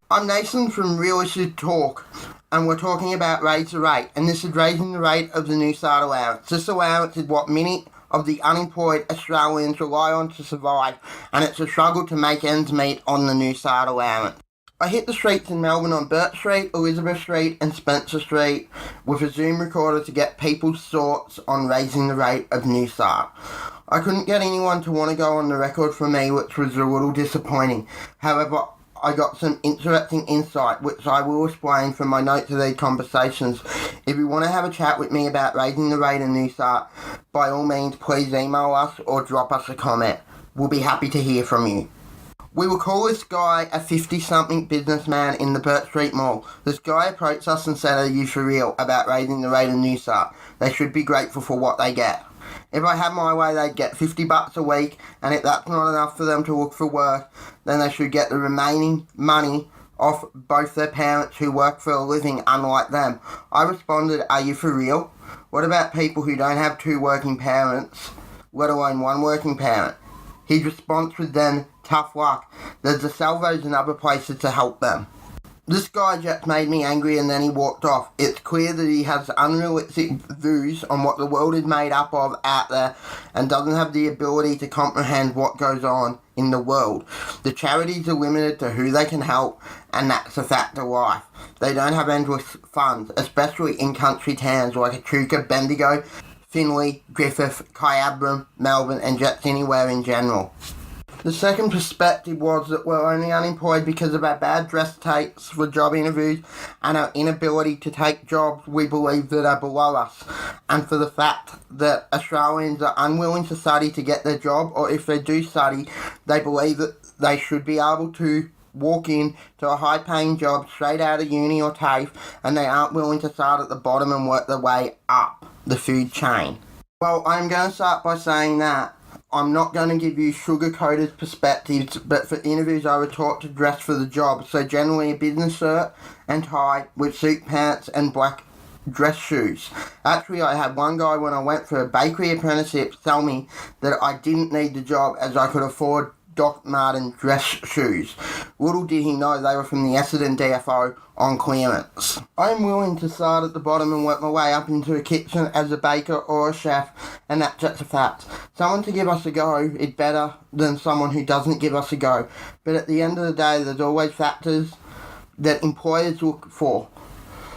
I'm Nathan from Real Issue Talk, and we're talking about raise the rate, and this is raising the rate of the Newstart Allowance. This allowance is what many of the unemployed Australians rely on to survive, and it's a struggle to make ends meet on the Newstart Allowance. I hit the streets in Melbourne on Burt Street, Elizabeth Street and Spencer Street with a Zoom recorder to get people's thoughts on raising the rate of Newstart. I couldn't get anyone to want to go on the record for me, which was a little disappointing. However, I got some interesting insight, which I will explain from my notes of these conversations. If you want to have a chat with me about raising the rate of Newstart, by all means, please email us or drop us a comment. We'll be happy to hear from you. We will call this guy a 50-something businessman in the Burt Street Mall. This guy approached us and said, "Are you for real about raising the rate of Newstart? They should be grateful for what they get. If I had my way, they'd get $50 a week, and if that's not enough for them to look for work, then they should get the remaining money off both their parents who work for a living, unlike them." I responded, "Are you for real? What about people who don't have two working parents, let alone one working parent?" His response was then, "Tough luck. There's the salvos and other places to help them." This guy just made me angry and then he walked off. It's clear that he has unrealistic views on what the world is made up of out there and doesn't have the ability to comprehend what goes on in the world. The charities are limited to who they can help, and that's a fact of life. They don't have endless funds, especially in country towns like Echuca, Bendigo, Finley, Griffith, Kyabram, Melbourne and just anywhere in general. The second perspective was that we're only unemployed because of our bad dress takes for job interviews and our inability to take jobs we believe that are below us, and for the fact that Australians are unwilling to study to get their job, or if they do study, they believe that they should be able to walk in to a high-paying job straight out of uni or TAFE, and they aren't willing to start at the bottom and work their way up the food chain. Well, I'm going to start by saying that I'm not going to give you sugar-coated perspectives, but for interviews I was taught to dress for the job, so generally a business shirt and tie with suit pants and black dress shoes. Actually, I had one guy when I went for a bakery apprenticeship tell me that I didn't need the job as I could afford Doc Marten dress shoes. Little did he know they were from the Essendon DFO on clearance. I am willing to start at the bottom and work my way up into a kitchen as a baker or a chef, and that's just a fact. Someone to give us a go is better than someone who doesn't give us a go, but at the end of the day there's always factors that employers look for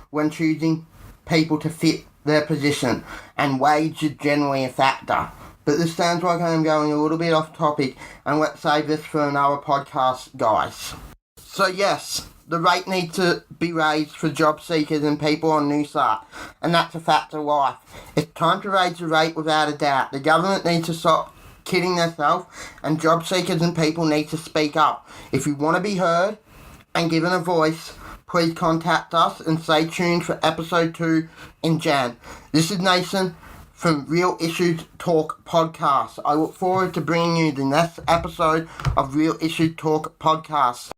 when choosing people to fit their position, and wage is generally a factor. But this sounds like I am going a little bit off topic, and let's save this for another podcast, guys. So yes, the rate needs to be raised for job seekers and people on Newstart, and that's a fact of life. It's time to raise the rate without a doubt. The government needs to stop kidding themselves, and job seekers and people need to speak up. If you want to be heard and given a voice, please contact us and stay tuned for episode 2 in Jan. This is Nathan from Real Issues Talk Podcast. I look forward to bringing you the next episode of Real Issues Talk Podcast.